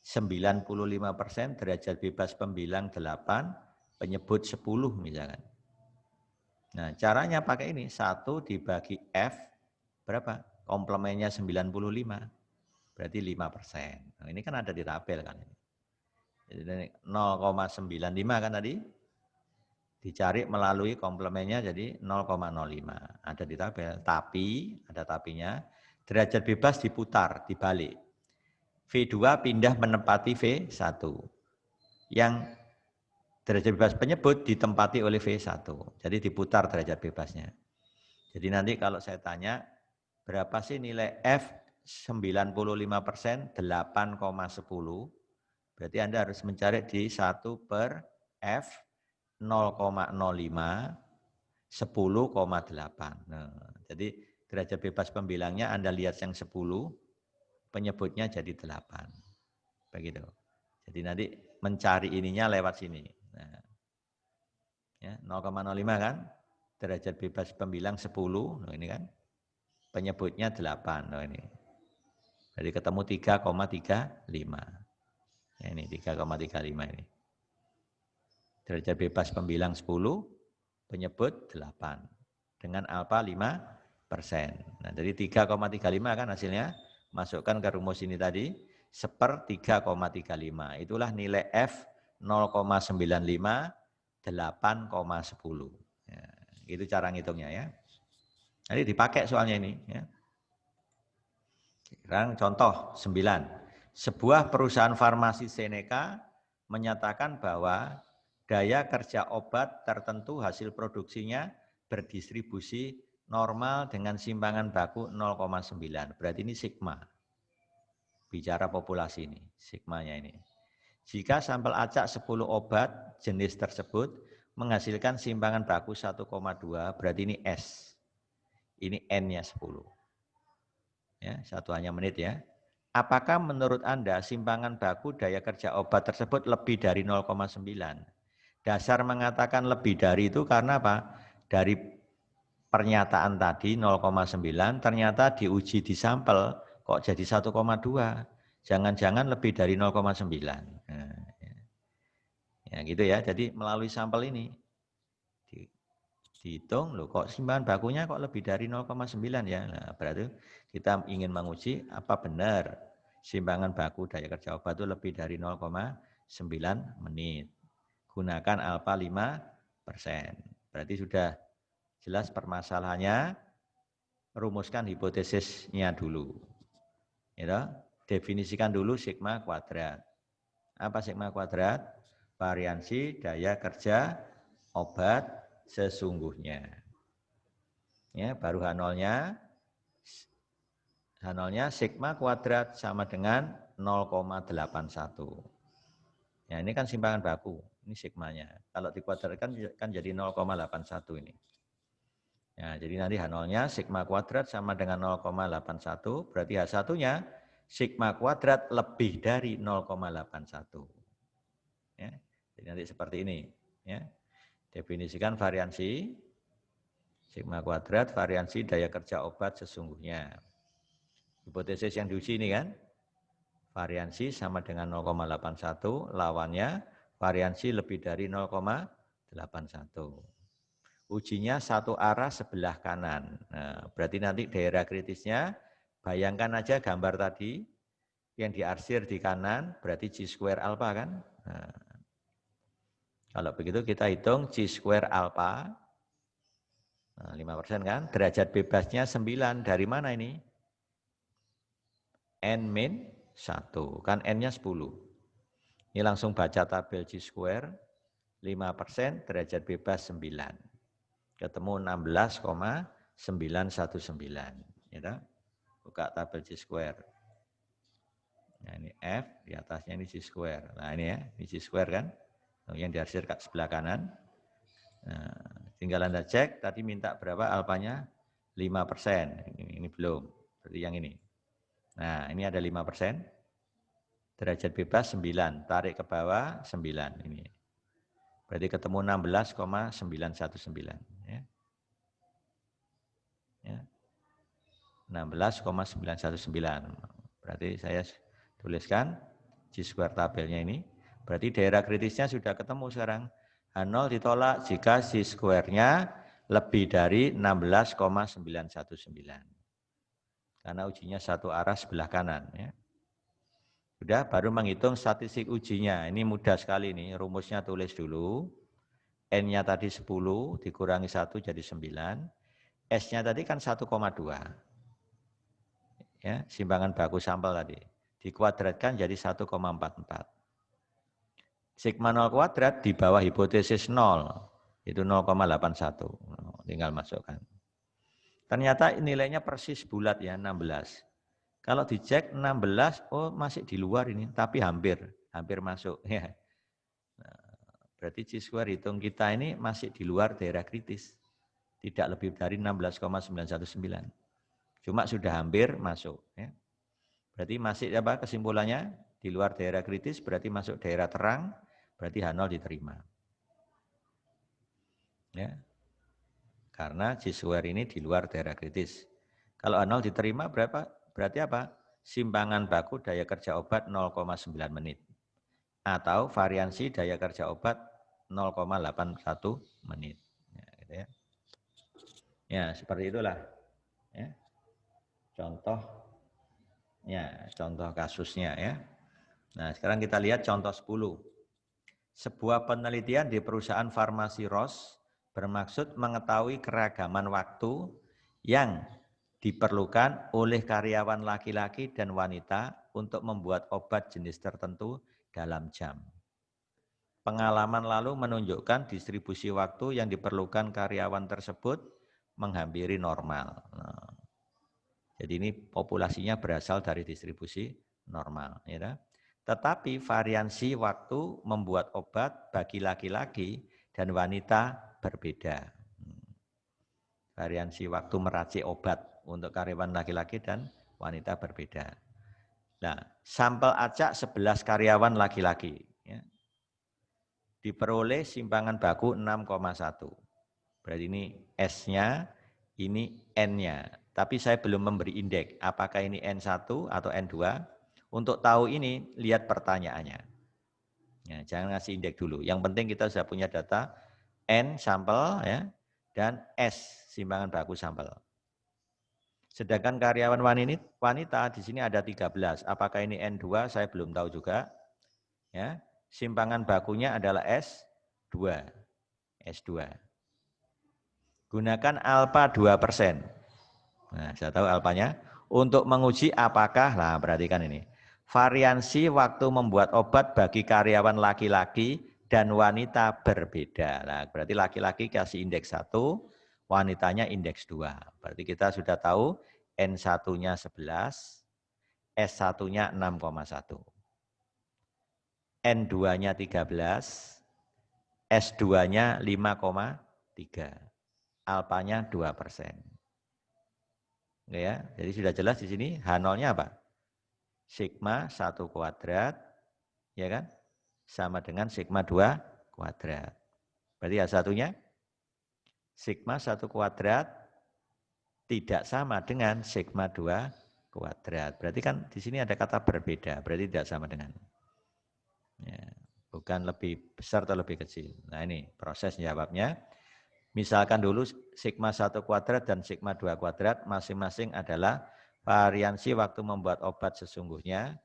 95% derajat bebas pembilang 8, penyebut 10 misalkan. Nah, caranya pakai ini. 1 dibagi F, berapa? Komplemennya 95. Berarti 5%. Nah, ini kan ada di tabel kan. Jadi 0,95 kan tadi dicari melalui komplemennya jadi 0,05 ada di tabel. Tapi ada tapinya, derajat bebas diputar, dibalik. V2 pindah menempati V1. Yang derajat bebas penyebut ditempati oleh V1. Jadi diputar derajat bebasnya. Jadi nanti kalau saya tanya berapa sih nilai F 95%, 8,10. Berarti Anda harus mencari di 1 per F 0,05, 10,8. Nah, jadi derajat bebas pembilangnya Anda lihat yang 10, penyebutnya jadi 8. Begitu. Jadi nanti mencari ininya lewat sini. Nah, ya, 0,05 kan, derajat bebas pembilang 10, nah ini kan, penyebutnya 8. Nah ini. Jadi ketemu 3,35. Ya, ini 3,35 ini. Derajat bebas pembilang 10, penyebut 8. Dengan alfa 5%. Nah, dari 3,35 kan hasilnya, masukkan ke rumus ini tadi, 1/3,35. Itulah nilai F 0,95, 8,10. Ya, itu cara ngitungnya ya. Nanti dipakai soalnya ini. Ya. Sekarang contoh 9. Sebuah perusahaan farmasi Seneca menyatakan bahwa daya kerja obat tertentu hasil produksinya berdistribusi normal dengan simpangan baku 0,9. Berarti ini sigma. Bicara populasi ini, sigmanya ini. Jika sampel acak 10 obat jenis tersebut menghasilkan simpangan baku 1,2, berarti ini S. Ini N-nya 10. Ya, satuannya menit ya. Apakah menurut Anda simpangan baku daya kerja obat tersebut lebih dari 0,9? Dasar mengatakan lebih dari itu karena apa? Dari pernyataan tadi 0,9 ternyata diuji di sampel kok jadi 1,2. Jangan-jangan lebih dari 0,9. Nah, ya gitu ya. Jadi melalui sampel ini dihitung, loh kok simpangan bakunya kok lebih dari 0,9 ya. Nah, berarti kita ingin menguji apa benar simpangan baku daya kerja obat itu lebih dari 0,9 menit. Gunakan alfa 5%. Berarti sudah jelas permasalahannya, rumuskan hipotesisnya dulu. Ya, definisikan dulu sigma kuadrat. Apa sigma kuadrat? Variansi daya kerja obat sesungguhnya. Ya, baru H0-nya sigma kuadrat sama dengan 0,81. Ya, ini kan simpangan baku, ini sigmanya. Kalau dikuadratkan kan jadi 0,81 ini. Ya, jadi nanti H0-nya sigma kuadrat sama dengan 0,81, berarti H1-nya sigma kuadrat lebih dari 0,81. Ya, jadi nanti seperti ini. Ya. Definisikan variansi sigma kuadrat, variansi daya kerja obat sesungguhnya. Hipotesis yang diuji ini kan, variansi sama dengan 0,81, lawannya variansi lebih dari 0,81. Ujinya satu arah sebelah kanan. Nah, berarti nanti daerah kritisnya, bayangkan aja gambar tadi, yang diarsir di kanan, berarti G square alpha kan. Nah, kalau begitu kita hitung G square alpha, nah, 5% kan, derajat bebasnya 9, dari mana ini? N-1, kan N-nya 10. Ini langsung baca tabel G square, 5% derajat bebas 9. Ketemu 16,919. Ya, buka tabel G square. Nah ini F, di atasnya ini G square. Nah ini ya, ini G square kan, yang diarsir ke sebelah kanan. Nah, tinggal Anda cek, tadi minta berapa alfanya? 5%. Ini belum, berarti yang ini. Nah ini ada 5%. Derajat bebas 9, tarik ke bawah 9 ini. Berarti ketemu 16,919. Ya. Ya. 16,919. Berarti saya tuliskan G square tabelnya ini. Berarti daerah kritisnya sudah ketemu sekarang. H0 ditolak jika G square-nya lebih dari 16,919. Karena ujinya satu arah sebelah kanan. Ya. Sudah, baru menghitung statistik ujinya. Ini mudah sekali nih, rumusnya tulis dulu. N-nya tadi 10, dikurangi 1 jadi 9. S-nya tadi kan 1,2. Ya, simpangan baku sampel tadi. Dikuadratkan jadi 1,44. Sigma 0 kuadrat di bawah hipotesis 0, itu 0,81. Tinggal masukkan. Ternyata nilainya persis bulat ya, 16. Kalau dicek 16, oh masih di luar ini, tapi hampir masuk. Ya. Berarti G square hitung kita ini masih di luar daerah kritis. Tidak lebih dari 16,919. Cuma sudah hampir masuk. Ya. Berarti masih apa kesimpulannya? Di luar daerah kritis berarti masuk daerah terang, berarti H0 diterima. Ya. Karena G square ini di luar daerah kritis. Kalau H0 diterima berarti apa? Simpangan baku daya kerja obat 0,9 menit. Atau variansi daya kerja obat 0,81 menit. Ya, gitu ya. Ya, seperti itulah. Ya. Contoh kasusnya ya. Nah, sekarang kita lihat contoh 10. Sebuah penelitian di perusahaan farmasi Roche bermaksud mengetahui keragaman waktu yang diperlukan oleh karyawan laki-laki dan wanita untuk membuat obat jenis tertentu dalam jam. Pengalaman lalu menunjukkan distribusi waktu yang diperlukan karyawan tersebut menghampiri normal. Nah, jadi ini populasinya berasal dari distribusi normal. Ya. Tetapi variansi waktu membuat obat bagi laki-laki dan wanita berbeda. Variansi waktu meracik obat untuk karyawan laki-laki dan wanita berbeda. Nah, sampel acak 11 karyawan laki-laki. Ya. Diperoleh simpangan baku 6,1. Berarti ini S-nya, ini N-nya. Tapi saya belum memberi indeks. Apakah ini N1 atau N2? Untuk tahu ini, lihat pertanyaannya. Ya, jangan ngasih indeks dulu. Yang penting kita sudah punya data N sampel ya, dan S simpangan baku sampel. Sedangkan karyawan wanita di sini ada 13. Apakah ini N2? Saya belum tahu juga. Ya, simpangan bakunya adalah S2. S2. Gunakan alfa 2%. Nah, saya tahu alfanya. Untuk menguji apakah, nah perhatikan ini. Variansi waktu membuat obat bagi karyawan laki-laki dan wanita berbeda. Nah, berarti laki-laki kasih indeks 1, wanitanya indeks 2. Berarti kita sudah tahu N1-nya 11, S1-nya 6,1. N2-nya 13, S2-nya 5,3. Alfanya 2%. Ya, jadi sudah jelas di sini H0-nya apa? Sigma 1 kuadrat, ya kan? Sama dengan sigma 2 kuadrat. Berarti H1-nya sigma 1 kuadrat tidak sama dengan sigma 2 kuadrat. Berarti kan di sini ada kata berbeda, berarti tidak sama dengan. Ya, bukan lebih besar atau lebih kecil. Nah ini proses jawabnya. Misalkan dulu sigma 1 kuadrat dan sigma 2 kuadrat masing-masing adalah variansi waktu membuat obat sesungguhnya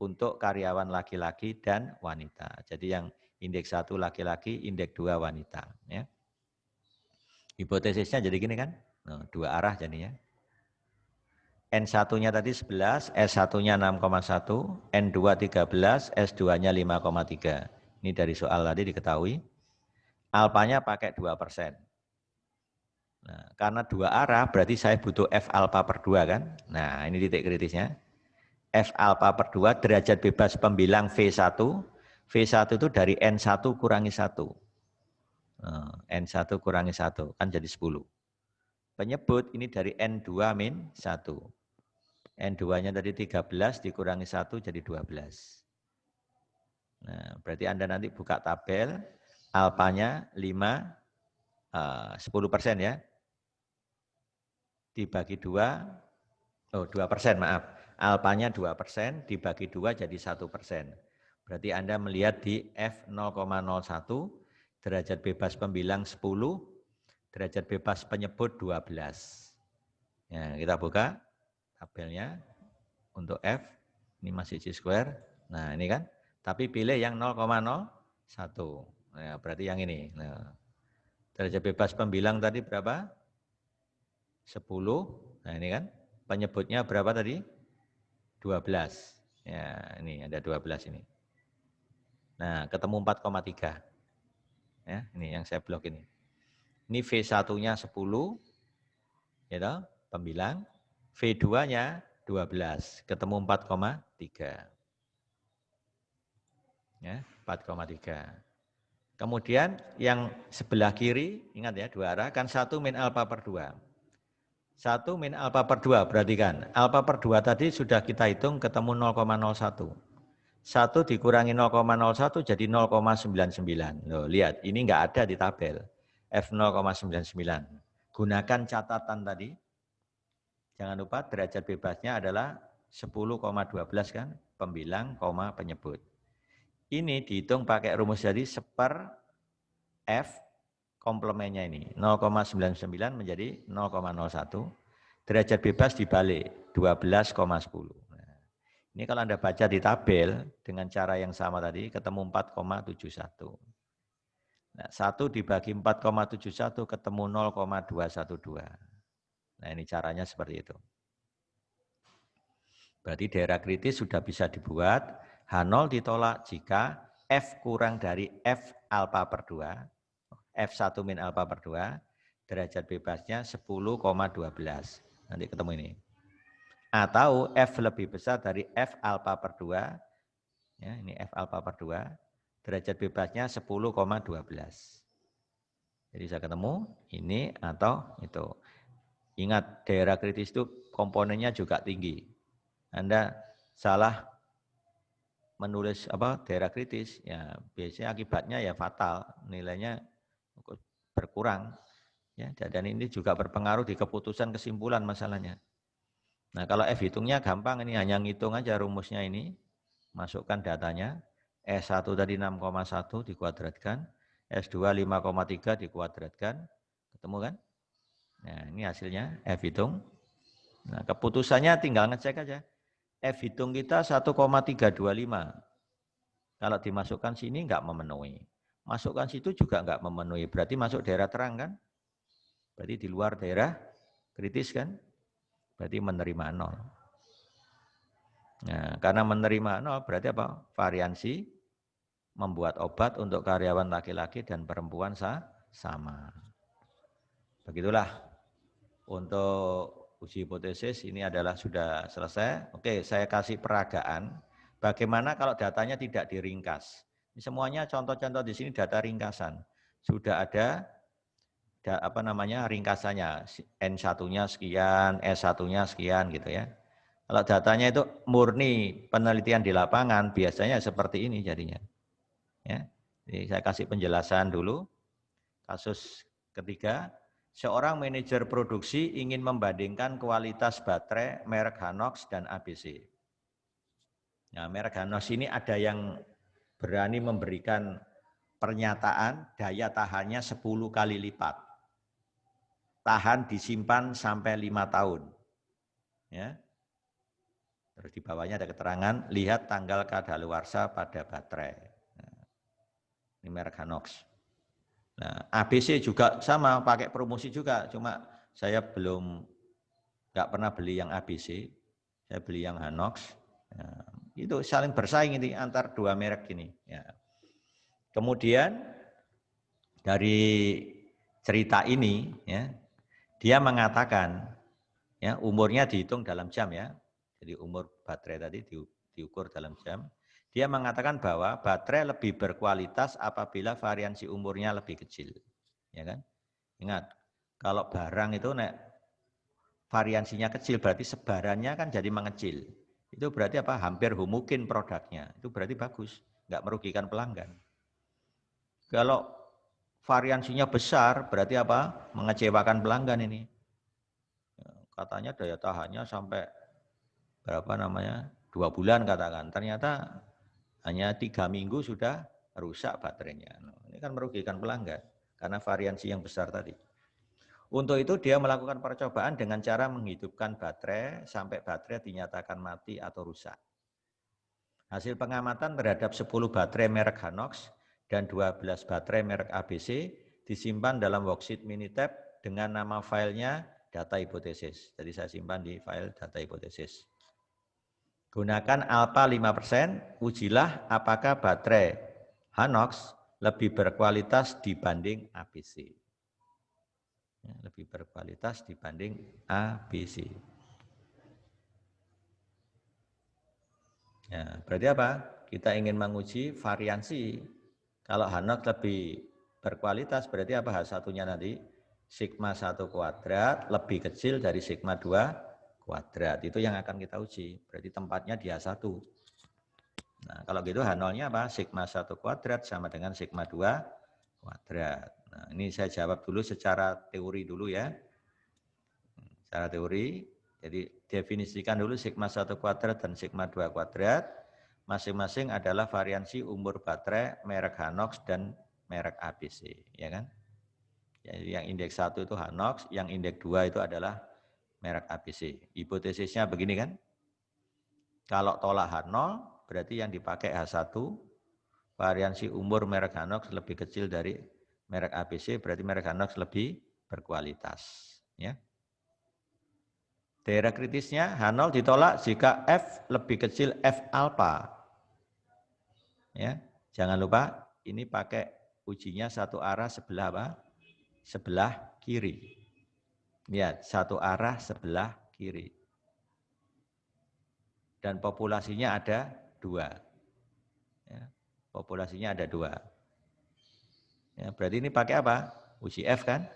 untuk karyawan laki-laki dan wanita. Jadi yang indeks 1 laki-laki, indeks 2 wanita. Ya. Hipotesisnya jadi gini kan, nah, 2 arah jadinya. N1-nya tadi 11, S1-nya 6,1, N2 13, S2-nya 5,3. Ini dari soal tadi diketahui. Alfanya pakai 2%. Nah, karena 2 arah berarti saya butuh F alfa per 2 kan. Nah ini titik kritisnya. F alfa per 2 derajat bebas pembilang V1. V1 itu dari N1 kurangi 1. N1 kurangi 1 kan jadi 10. Penyebut ini dari N2 min 1. N2-nya tadi 13 dikurangi 1 jadi 12. Nah, berarti Anda nanti buka tabel, alfanya 5, 10% ya. Dibagi 2, 2% maaf. Alfanya 2%, dibagi 2 jadi 1%. Berarti Anda melihat di F0,01, derajat bebas pembilang 10, derajat bebas penyebut 12. Ya, kita buka tabelnya untuk F, ini masih C-square. Nah ini kan, tapi pilih yang 0,01. Nah, berarti yang ini. Nah, derajat bebas pembilang tadi berapa? 10. Nah ini kan, penyebutnya berapa tadi? 12. Ya, ini ada 12 ini. Nah, ketemu 4,3. Ya, ini yang saya blok ini. Ini V1-nya 10, ya, pembilang. V2-nya 12, ketemu 4,3. Ya, 4,3. Kemudian yang sebelah kiri, ingat ya, 2 arah, kan 1 min alfa per 2. 1 min alfa per 2, perhatikan. Alfa per 2 tadi sudah kita hitung ketemu 0,01. 1 dikurangi 0,01 jadi 0,99. Loh, lihat, ini enggak ada di tabel. F0,99. Gunakan catatan tadi. Jangan lupa derajat bebasnya adalah 10,12 kan, pembilang, penyebut. Ini dihitung pakai rumus jadi seper F komplemennya ini. 0,99 menjadi 0,01. Derajat bebas dibalik 12,10. Nah, ini kalau Anda baca di tabel dengan cara yang sama tadi ketemu 4,71. Nah, 1 dibagi 4,71 ketemu 0,212. Nah, ini caranya seperti itu. Berarti daerah kritis sudah bisa dibuat. H0 ditolak jika F kurang dari F alfa per 2. F1 min alfa per 2. Derajat bebasnya 10,12. Nanti ketemu ini. Atau F lebih besar dari F alfa per 2. Ya, ini F alfa per 2. Derajat bebasnya 10,12. Jadi saya ketemu ini atau itu. Ingat daerah kritis itu komponennya juga tinggi. Anda salah menulis daerah kritis, ya biasanya akibatnya ya fatal, nilainya berkurang. Ya, dan ini juga berpengaruh di keputusan kesimpulan masalahnya. Nah, kalau F hitungnya gampang, ini hanya ngitung aja rumusnya ini. Masukkan datanya. S1 tadi 6,1 dikuadratkan. S2 5,3 dikuadratkan. Ketemu kan? Nah, ini hasilnya F hitung. Nah, keputusannya tinggal ngecek aja. F hitung kita 1,325. Kalau dimasukkan sini enggak memenuhi. Masukkan situ juga enggak memenuhi. Berarti masuk daerah terang kan? Berarti di luar daerah kritis kan? Berarti menerima 0. Nah, karena menerima 0 berarti apa? Variansi membuat obat untuk karyawan laki-laki dan perempuan sama. Begitulah untuk uji hipotesis ini adalah sudah selesai. Oke, saya kasih peragaan. Bagaimana kalau datanya tidak diringkas? Ini semuanya contoh-contoh di sini data ringkasan. Sudah ada ringkasannya. N1-nya sekian, S1-nya sekian gitu ya. Kalau datanya itu murni penelitian di lapangan, biasanya seperti ini jadinya. Ya. Jadi saya kasih penjelasan dulu. Kasus ketiga, seorang manajer produksi ingin membandingkan kualitas baterai merek Hanox dan ABC. Nah, merek Hanox ini ada yang berani memberikan pernyataan daya tahannya 10 kali lipat. Tahan disimpan sampai 5 tahun. Ya. Terus di bawahnya ada keterangan, lihat tanggal kadaluarsa pada baterai. Nah, ini merek Hanox. Nah, ABC juga sama, pakai promosi juga, cuma saya nggak pernah beli yang ABC, saya beli yang Hanox. Nah, itu saling bersaing ini antar dua merek ini. Ya. Kemudian dari cerita ini, ya, dia mengatakan, ya, umurnya dihitung dalam jam ya. Jadi umur baterai tadi diukur dalam jam. Dia mengatakan bahwa baterai lebih berkualitas apabila variansi umurnya lebih kecil. Ya kan? Ingat, kalau barang itu variansinya kecil berarti sebarannya kan jadi mengecil. Itu berarti apa? Hampir homogen produknya. Itu berarti bagus, nggak merugikan pelanggan. Kalau variansinya besar berarti apa? Mengecewakan pelanggan ini. Katanya daya tahannya sampai 2 bulan katakan, ternyata hanya 3 minggu sudah rusak baterainya. Ini kan merugikan pelanggan karena variansi yang besar tadi. Untuk itu dia melakukan percobaan dengan cara menghidupkan baterai sampai baterai dinyatakan mati atau rusak. Hasil pengamatan terhadap 10 baterai merek Hanox dan 12 baterai merek ABC disimpan dalam worksheet Minitab dengan nama filenya data hipotesis. Jadi saya simpan di file data hipotesis. Gunakan alpha 5%, ujilah apakah baterai Hanox lebih berkualitas dibanding ABC. Ya, lebih berkualitas dibanding ABC. Ya, berarti apa? Kita ingin menguji variansi. Kalau Hanox lebih berkualitas, berarti apa H1-nya nanti? Sigma 1 kuadrat lebih kecil dari sigma 2 kuadrat. Itu yang akan kita uji. Berarti tempatnya di H1. Nah, kalau gitu H0-nya apa? Sigma 1 kuadrat sama dengan sigma 2 kuadrat. Nah, ini saya jawab dulu secara teori dulu ya. Secara teori, jadi definisikan dulu sigma 1 kuadrat dan sigma 2 kuadrat. Masing-masing adalah variansi umur baterai merek Hanox dan merek ABC. Ya kan? Jadi yang indeks 1 itu Hanox, yang indeks 2 itu adalah merek ABC. Hipotesisnya begini kan? Kalau tolak H0, berarti yang dipakai H1, variansi umur merek Hanox lebih kecil dari merek ABC, berarti merek Hanox lebih berkualitas. Ya. Daerah kritisnya H0 ditolak jika F lebih kecil F alpha. Ya. Jangan lupa ini pakai ujinya satu arah sebelah apa? Sebelah kiri. Lihat, satu arah sebelah kiri. Dan populasinya ada 2. Ya, populasinya ada 2. Ya, berarti ini pakai apa? Uji F kan?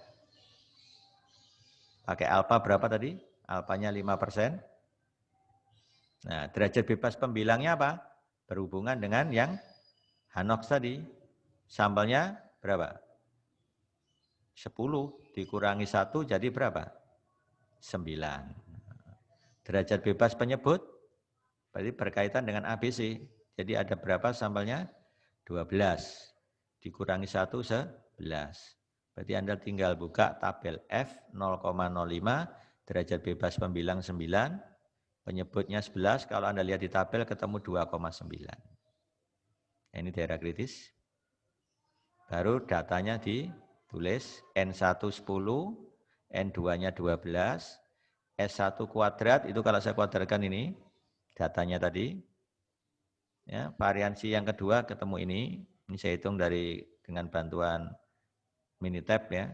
Pakai alfa berapa tadi? Alfanya 5%. Nah, derajat bebas pembilangnya apa? Berhubungan dengan yang Hanox tadi. Sampelnya berapa? 10 dikurangi 1 jadi berapa? 9. Derajat bebas penyebut berarti berkaitan dengan ABC. Jadi ada berapa sampelnya? 12. Dikurangi 1, 11. Berarti Anda tinggal buka tabel F 0,05, derajat bebas pembilang 9, penyebutnya 11, kalau Anda lihat di tabel ketemu 2,9. Ini daerah kritis. Baru datanya ditulis N1 10, N2-nya 12, S1 kuadrat, itu kalau saya kuadratkan ini, datanya tadi. Ya, variansi yang kedua ketemu ini saya hitung dengan bantuan Minitab ya.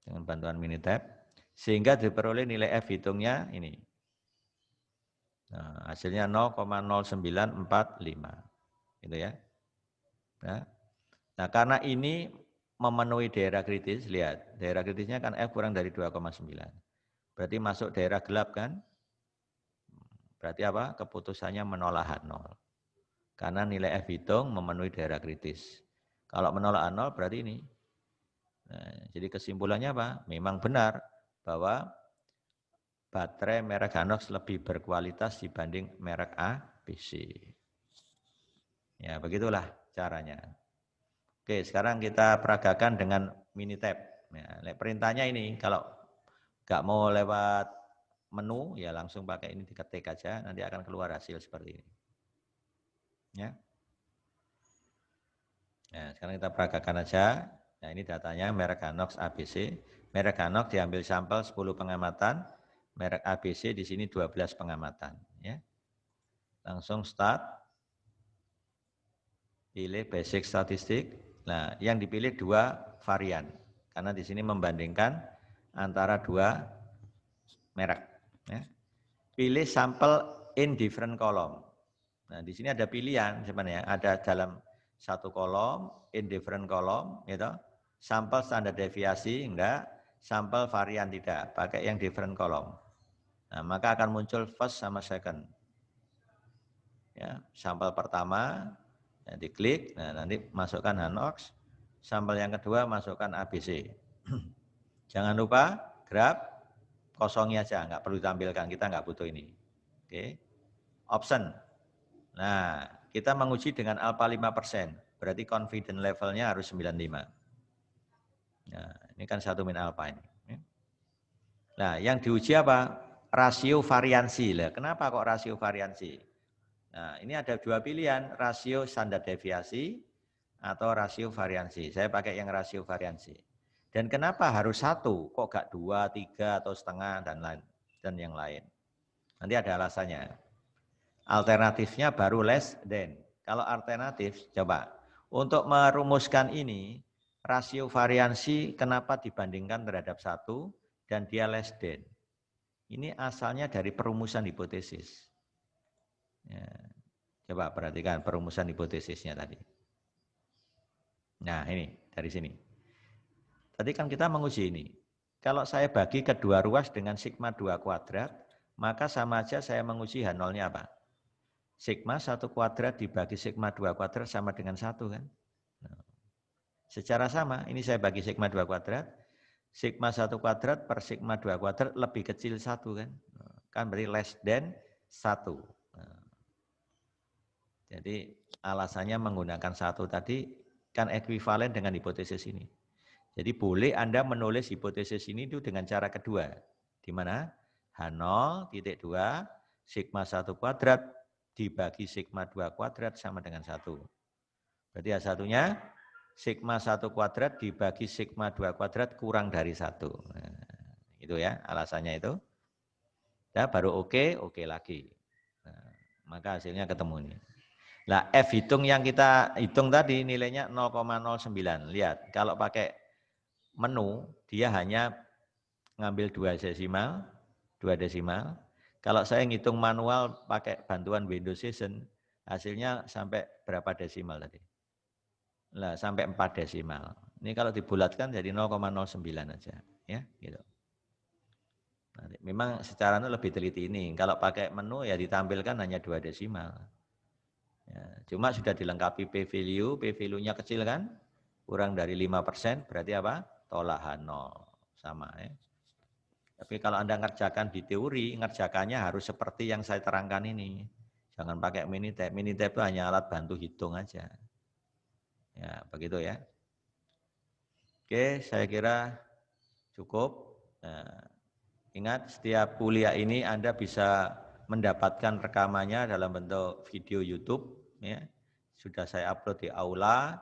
Dengan bantuan Minitab. Sehingga diperoleh nilai F hitungnya ini. Nah, hasilnya 0,0945. Gitu ya. Nah, karena ini memenuhi daerah kritis, lihat, daerah kritisnya kan F kurang dari 2,9. Berarti masuk daerah gelap kan? Berarti apa? Keputusannya menolak H0. Karena nilai F hitung memenuhi daerah kritis. Kalau menolak H0 berarti ini. Nah, jadi kesimpulannya apa? Memang benar bahwa baterai merek Hanox lebih berkualitas dibanding merek A, B, C. Ya, begitulah caranya. Oke, sekarang kita peragakan dengan Minitab. Ya, perintahnya ini, kalau nggak mau lewat menu, ya langsung pakai ini diketik aja, nanti akan keluar hasil seperti ini. Ya. Nah, sekarang kita peragakan aja. Nah, ini datanya merek Hanox ABC. Merek Hanox diambil sampel 10 pengamatan, merek ABC di sini 12 pengamatan. Ya. Langsung start. Pilih basic statistik. Nah, yang dipilih 2 varian. Karena di sini membandingkan antara 2 merek. Ya. Pilih sampel in different column. Nah, di sini ada pilihan sebenarnya. Ada dalam satu kolom, in different column, gitu. Sampel standar deviasi, enggak. Sampel varian tidak. Pakai yang different column. Nah, maka akan muncul first sama second. Ya, sampel pertama, ya, diklik, nah nanti masukkan Hanox. Sampel yang kedua masukkan ABC. Jangan lupa grab kosongnya aja, nggak perlu ditampilkan, kita nggak butuh ini. Oke. Option. Nah, kita menguji dengan alpha 5%, berarti confident levelnya harus 95. Nah, ini kan 1 min alpha ini. Nah, yang diuji apa? Rasio variansi. Lah, kenapa kok rasio variansi? Nah, ini ada 2 pilihan, rasio standar deviasi atau rasio variansi. Saya pakai yang rasio variansi. Dan kenapa harus 1? Kok gak 2, 3 atau setengah dan yang lain? Nanti ada alasannya. Alternatifnya baru less than. Kalau alternatif, coba. Untuk merumuskan ini, rasio variansi kenapa dibandingkan terhadap 1 dan dia less than. Ini asalnya dari perumusan hipotesis. Ya. Coba perhatikan perumusan hipotesisnya tadi. Nah, ini dari sini. Tadi kan kita menguji ini. Kalau saya bagi kedua ruas dengan sigma 2 kuadrat, maka sama aja saya menguji H0-nya apa? Sigma 1 kuadrat dibagi sigma 2 kuadrat sama dengan 1 kan? Nah, secara sama, ini saya bagi sigma 2 kuadrat, sigma 1 kuadrat per sigma 2 kuadrat lebih kecil 1 kan? Kan berarti less than 1. Nah, jadi alasannya menggunakan 1 tadi kan ekuivalen dengan hipotesis ini. Jadi boleh Anda menulis hipotesis ini itu dengan cara kedua. Di mana? H0,2 sigma 1 kuadrat dibagi sigma 2 kuadrat sama dengan 1. Berarti H1-nya sigma 1 kuadrat dibagi sigma 2 kuadrat kurang dari 1. Nah, itu ya alasannya itu. Ya, baru oke lagi. Nah, maka hasilnya ketemu ini. Nah, F hitung yang kita hitung tadi nilainya 0,09. Lihat, kalau pakai menu, dia hanya ngambil 2 desimal. Kalau saya ngitung manual pakai bantuan Windows Session, hasilnya sampai berapa desimal tadi? Lah, sampai 4 desimal. Ini kalau dibulatkan jadi 0,09 aja, ya, gitu. Nanti, memang secara itu lebih teliti ini. Kalau pakai menu ya ditampilkan hanya 2 desimal. Ya, cuma sudah dilengkapi P-value-nya kecil kan? Kurang dari 5%, berarti apa? Tolak H0. Sama ya. Tapi kalau Anda ngerjakan di teori, ngerjakannya harus seperti yang saya terangkan ini. Jangan pakai Minitab. Minitab itu hanya alat bantu hitung aja. Ya, begitu ya. Oke, saya kira cukup. Nah, ingat, setiap kuliah ini Anda bisa mendapatkan rekamannya dalam bentuk video YouTube. Ya. Sudah saya upload di aula.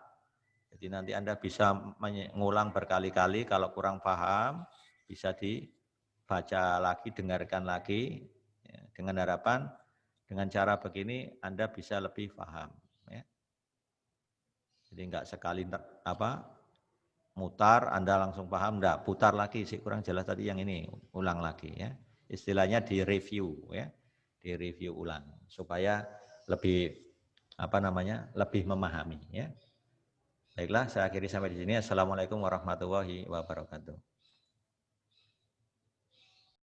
Jadi nanti Anda bisa mengulang berkali-kali. Kalau kurang paham, bisa dibaca lagi, dengarkan lagi. Ya, dengan harapan, dengan cara begini Anda bisa lebih paham. Ya. Jadi enggak sekali mutar, Anda langsung paham, enggak, putar lagi, sih kurang jelas tadi yang ini, ulang lagi ya. Istilahnya di review ya, di review ulang supaya lebih lebih memahami ya. Baiklah, saya akhiri sampai di sini. Assalamualaikum warahmatullahi wabarakatuh.